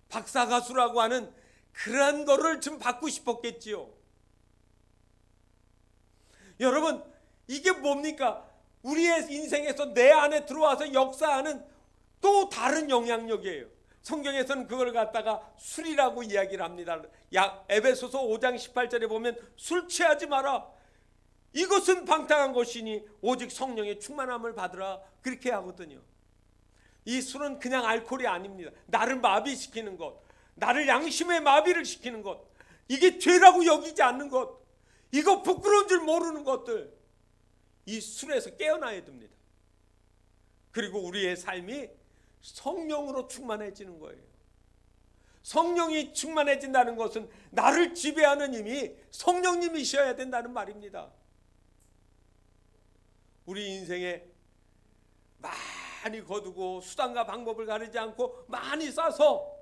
박사 가수라고 하는 그런 거를 좀 받고 싶었겠지요. 여러분, 이게 뭡니까? 우리의 인생에서 내 안에 들어와서 역사하는 또 다른 영향력이에요. 성경에서는 그걸 갖다가 술이라고 이야기를 합니다. 에베소서 5장 18절에 보면 술 취하지 마라. 이것은 방탕한 것이니 오직 성령의 충만함을 받으라. 그렇게 하거든요. 이 술은 그냥 알코올이 아닙니다. 나를 마비시키는 것, 나를 양심의 마비를 시키는 것, 이게 죄라고 여기지 않는 것, 이거 부끄러운 줄 모르는 것들, 이 술에서 깨어나야 됩니다. 그리고 우리의 삶이 성령으로 충만해지는 거예요. 성령이 충만해진다는 것은 나를 지배하는 힘이 성령님이셔야 된다는 말입니다. 우리 인생에 많이 거두고 수단과 방법을 가리지 않고 많이 쌓아서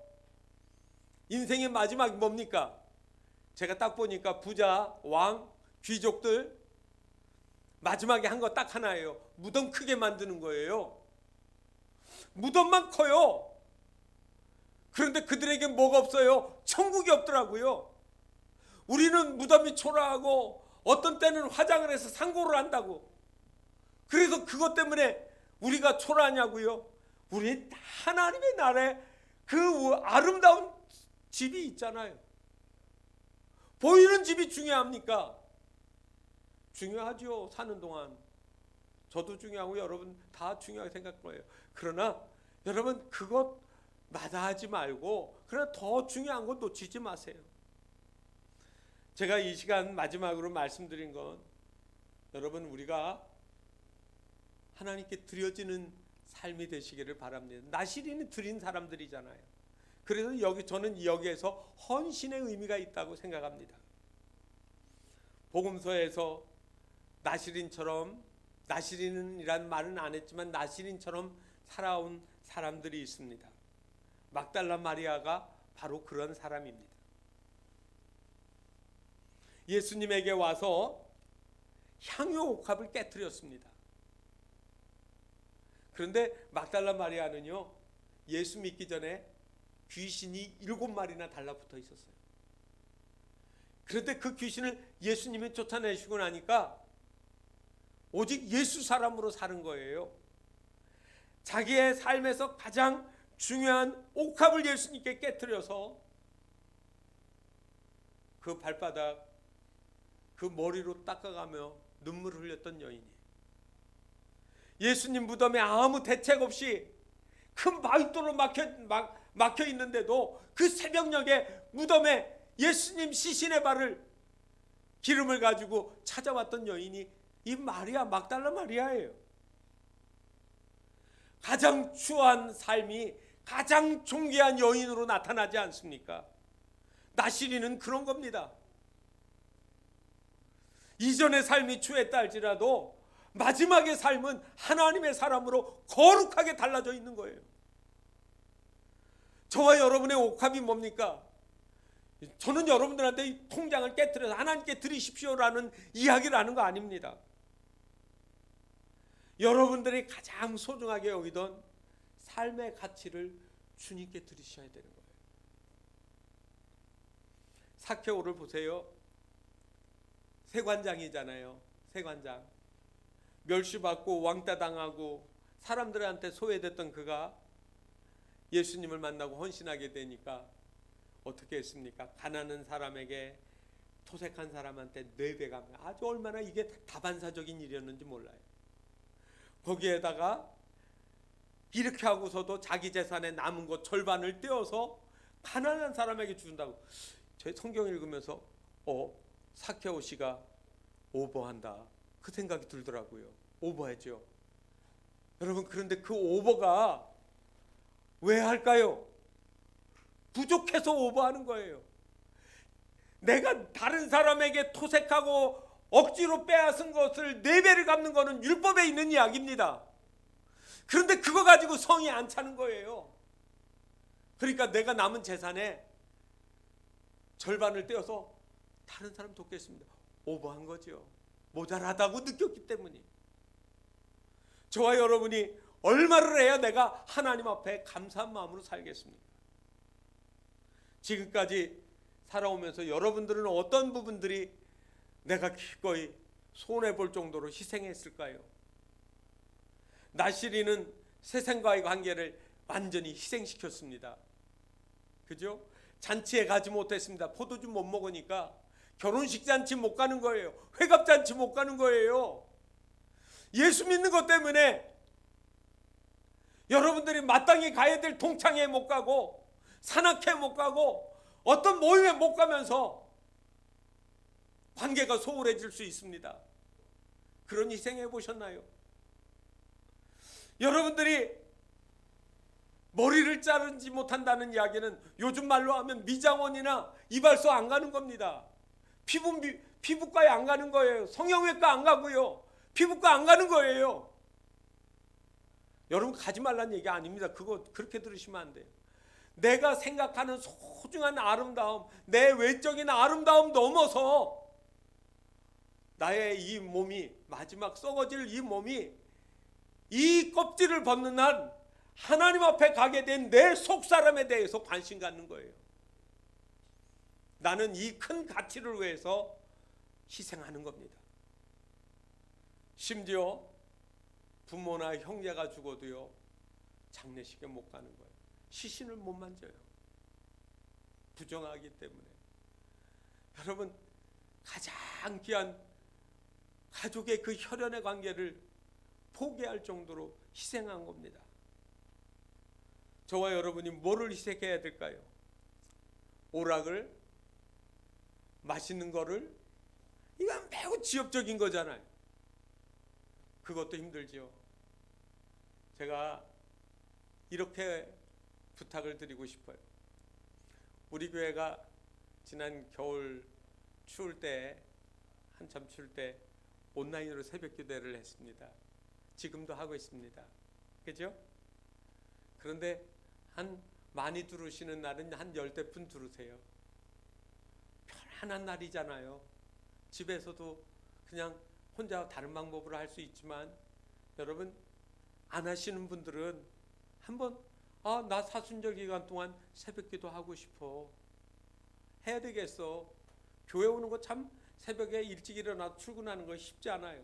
인생의 마지막이 뭡니까? 제가 딱 보니까 부자, 왕, 귀족들 마지막에 한 거 딱 하나예요. 무덤 크게 만드는 거예요. 무덤만 커요. 그런데 그들에게 뭐가 없어요? 천국이 없더라고요. 우리는 무덤이 초라하고 어떤 때는 화장을 해서 상고를 한다고. 그래서 그것 때문에 우리가 초라하냐고요? 우리 하나님의 나라에 그 아름다운 집이 있잖아요. 보이는 집이 중요합니까? 중요하죠. 사는 동안 저도 중요하고 여러분 다 중요하게 생각할 거예요. 그러나 여러분 그것 마다하지 말고 그러나 더 중요한 건 놓치지 마세요. 제가 이 시간 마지막으로 말씀드린 건 여러분 우리가 하나님께 드려지는 삶이 되시기를 바랍니다. 나시린이 드린 사람들이잖아요. 그래서 저는 여기에서 헌신의 의미가 있다고 생각합니다. 복음서에서 나시린이란 말은 안 했지만 나시린처럼 살아온 사람들이 있습니다. 막달라 마리아가 바로 그런 사람입니다. 예수님에게 와서 향유 옥합을 깨뜨렸습니다. 그런데 막달라 마리아는요, 예수 믿기 전에 귀신이 7마리나 달라붙어 있었어요. 그런데 그 귀신을 예수님이 쫓아내시고 나니까 오직 예수 사람으로 사는 거예요. 자기의 삶에서 가장 중요한 옥합을 예수님께 깨뜨려서 그 발바닥, 그 머리로 닦아가며 눈물을 흘렸던 여인이 예수님 무덤에 아무 대책 없이 큰 바위돌로 막혀 있는데도 그 새벽녘에 무덤에 예수님 시신의 발을 기름을 가지고 찾아왔던 여인이 이 마리아, 막달라 마리아예요. 가장 추한 삶이 가장 존귀한 여인으로 나타나지 않습니까? 나시린은 그런 겁니다. 이전의 삶이 추했다 할지라도 마지막의 삶은 하나님의 사람으로 거룩하게 달라져 있는 거예요. 저와 여러분의 옥합이 뭡니까? 저는 여러분들한테 이 통장을 깨뜨려서 하나님께 드리십시오라는 이야기를 하는 거 아닙니다. 여러분들이 가장 소중하게 여기던 삶의 가치를 주님께 드리셔야 되는 거예요. 삭개오를 보세요. 세관장이잖아요. 세관장. 멸시받고 왕따 당하고 사람들한테 소외됐던 그가 예수님을 만나고 헌신하게 되니까 어떻게 했습니까? 가난한 사람에게 토색한 사람한테 4배가, 아주 얼마나 이게 다반사적인 일이었는지 몰라요. 거기에다가 이렇게 하고서도 자기 재산에 남은 것 절반을 떼어서 가난한 사람에게 준다고. 제 성경 읽으면서 삭개오 씨가 오버한다 그 생각이 들더라고요. 오버했죠. 여러분, 그런데 그 오버가 왜 할까요? 부족해서 오버하는 거예요. 내가 다른 사람에게 토색하고 억지로 빼앗은 것을 4배를 갚는 것은 율법에 있는 이야기입니다. 그런데 그거 가지고 성이 안 차는 거예요. 그러니까 내가 남은 재산의 절반을 떼어서 다른 사람 돕겠습니다. 오버한 거죠. 모자라다고 느꼈기 때문에. 저와 여러분이 얼마를 해야 내가 하나님 앞에 감사한 마음으로 살겠습니까? 지금까지 살아오면서 여러분들은 어떤 부분들이 내가 기꺼이 손해볼 정도로 희생했을까요? 나시린은 세상과의 관계를 완전히 희생시켰습니다. 그죠? 잔치에 가지 못했습니다. 포도주 못 먹으니까 결혼식 잔치 못 가는 거예요. 회갑 잔치 못 가는 거예요. 예수 믿는 것 때문에 여러분들이 마땅히 가야 될 동창회에 못 가고 산악회 못 가고 어떤 모임에 못 가면서 관계가 소홀해질 수 있습니다. 그런 희생해 보셨나요? 여러분들이 머리를 자르지 못한다는 이야기는 요즘 말로 하면 미장원이나 이발소 안 가는 겁니다. 피부과에 안 가는 거예요. 성형외과 안 가고요. 피부과 안 가는 거예요. 여러분 가지 말라는 얘기 아닙니다. 그거 그렇게 들으시면 안 돼요. 내가 생각하는 소중한 아름다움, 내 외적인 아름다움 넘어서 나의 이 몸이, 마지막 썩어질 이 몸이 이 껍질을 벗는 날 하나님 앞에 가게 된 내 속사람에 대해서 관심 갖는 거예요. 나는 이 큰 가치를 위해서 희생하는 겁니다. 심지어 부모나 형제가 죽어도요, 장례식에 못 가는 거예요. 시신을 못 만져요. 부정하기 때문에. 여러분, 가장 귀한 가족의 그 혈연의 관계를 포기할 정도로 희생한 겁니다. 저와 여러분이 뭐를 희생해야 될까요? 오락을, 맛있는 거를? 이건 매우 지엽적인 거잖아요. 그것도 힘들지요. 제가 이렇게 부탁을 드리고 싶어요. 우리 교회가 지난 겨울 추울 때, 한참 추울 때 온라인으로 새벽 기도회를 했습니다. 지금도 하고 있습니다. 그죠? 그런데 한 많이 들으시는 날은 한 10대분 들으세요. 편안한 날이잖아요. 집에서도 그냥 혼자 다른 방법으로 할 수 있지만, 여러분 안 하시는 분들은 한번 나 사순절 기간 동안 새벽 기도 하고 싶어. 해야 되겠어. 교회 오는 거 참 새벽에 일찍 일어나서 출근하는 거 쉽지 않아요.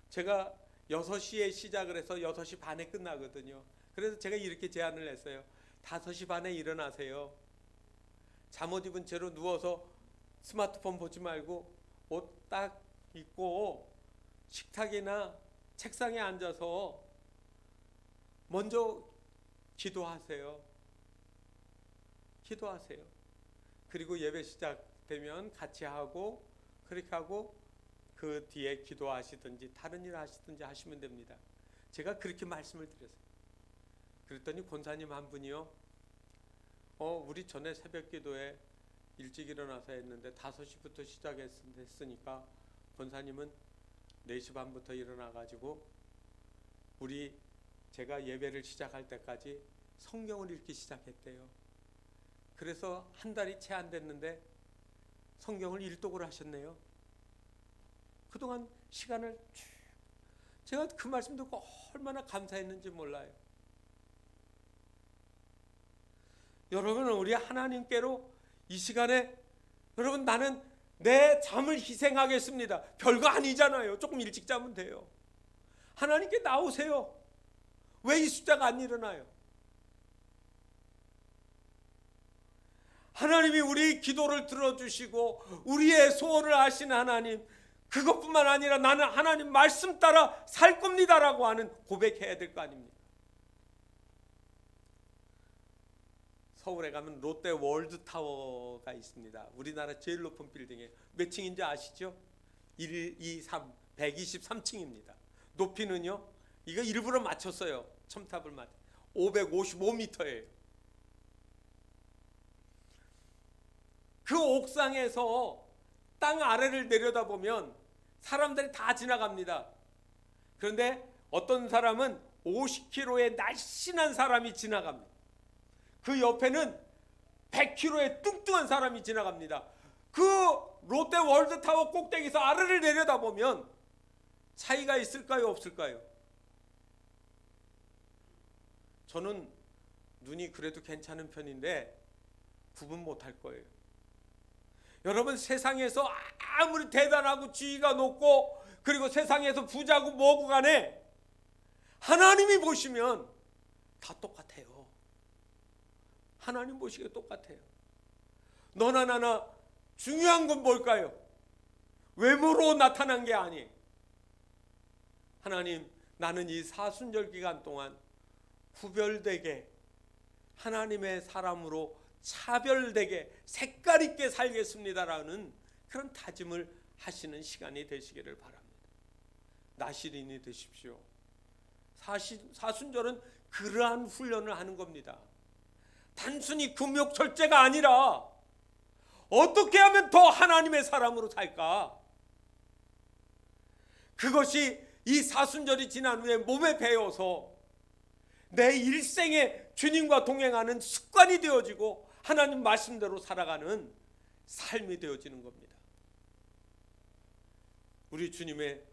제가 6시에 시작을 해서 6시 반에 끝나거든요. 그래서 제가 이렇게 제안을 했어요. 5시 반에 일어나세요. 잠옷 입은 채로 누워서 스마트폰 보지 말고 옷 딱 입고 식탁이나 책상에 앉아서 먼저 기도하세요. 기도하세요. 그리고 예배 시작되면 같이 하고, 그렇게 하고 그 뒤에 기도하시든지 다른 일 하시든지 하시면 됩니다. 제가 그렇게 말씀을 드렸어요. 그랬더니 권사님 한 분이요, 우리 전에 새벽 기도에 일찍 일어나서 했는데 5시부터 시작했으니까 권사님은 4시 반부터 일어나가지고 제가 예배를 시작할 때까지 성경을 읽기 시작했대요. 그래서 한 달이 채 안 됐는데 성경을 일독을 하셨네요. 그동안 시간을 제가 그 말씀 듣고 얼마나 감사했는지 몰라요. 여러분은 우리 하나님께로 이 시간에, 여러분 나는 내 잠을 희생하겠습니다. 별거 아니잖아요. 조금 일찍 자면 돼요. 하나님께 나오세요. 왜 이 숫자가 안 일어나요? 하나님이 우리 기도를 들어주시고 우리의 소원을 아시는 하나님, 그것뿐만 아니라 나는 하나님 말씀 따라 살 겁니다라고 하는 고백해야 될 거 아닙니까? 서울에 가면 롯데 월드타워가 있습니다. 우리나라 제일 높은 빌딩이에요. 몇 층인지 아시죠? 1, 2, 3, 123층입니다. 높이는요, 이거 일부러 맞췄어요. 첨탑을 맞 555m예요. 그 옥상에서 땅 아래를 내려다보면 사람들이 다 지나갑니다. 그런데 어떤 사람은 50km의 날씬한 사람이 지나갑니다. 그 옆에는 100km의 뚱뚱한 사람이 지나갑니다. 그 롯데 월드타워 꼭대기에서 아래를 내려다보면 차이가 있을까요, 없을까요? 저는 눈이 그래도 괜찮은 편인데 구분 못할 거예요. 여러분, 세상에서 아무리 대단하고 지위가 높고 그리고 세상에서 부자고 뭐고 간에 하나님이 보시면 다 똑같아요. 하나님 보시기에 똑같아요. 너나 나나 중요한 건 뭘까요? 외모로 나타난 게 아니에요. 하나님, 나는 이 사순절 기간 동안 구별되게 하나님의 사람으로 차별되게 색깔 있게 살겠습니다라는 그런 다짐을 하시는 시간이 되시기를 바랍니다. 나시린이 되십시오. 사순절은 그러한 훈련을 하는 겁니다. 단순히 금욕절제가 아니라 어떻게 하면 더 하나님의 사람으로 살까? 그것이 이 사순절이 지난 후에 몸에 배어서 내 일생에 주님과 동행하는 습관이 되어지고 하나님 말씀대로 살아가는 삶이 되어지는 겁니다. 우리 주님의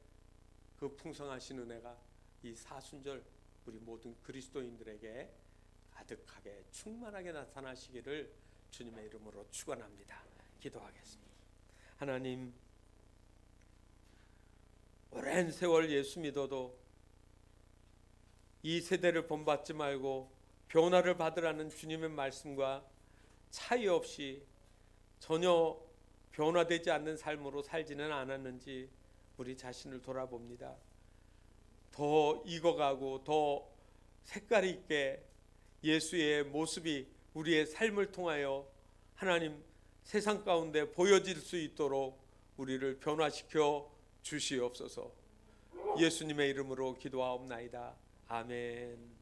그 풍성하신 은혜가 이 사순절 우리 모든 그리스도인들에게 가득하게 충만하게 나타나시기를 주님의 이름으로 축원합니다. 기도하겠습니다. 하나님, 오랜 세월 예수 믿어도 이 세대를 본받지 말고 변화를 받으라는 주님의 말씀과 차이 없이 전혀 변화되지 않는 삶으로 살지는 않았는지 우리 자신을 돌아봅니다. 더 익어가고 더 색깔 있게 예수의 모습이 우리의 삶을 통하여 하나님 세상 가운데 보여질 수 있도록 우리를 변화시켜 주시옵소서. 예수님의 이름으로 기도하옵나이다. 아멘.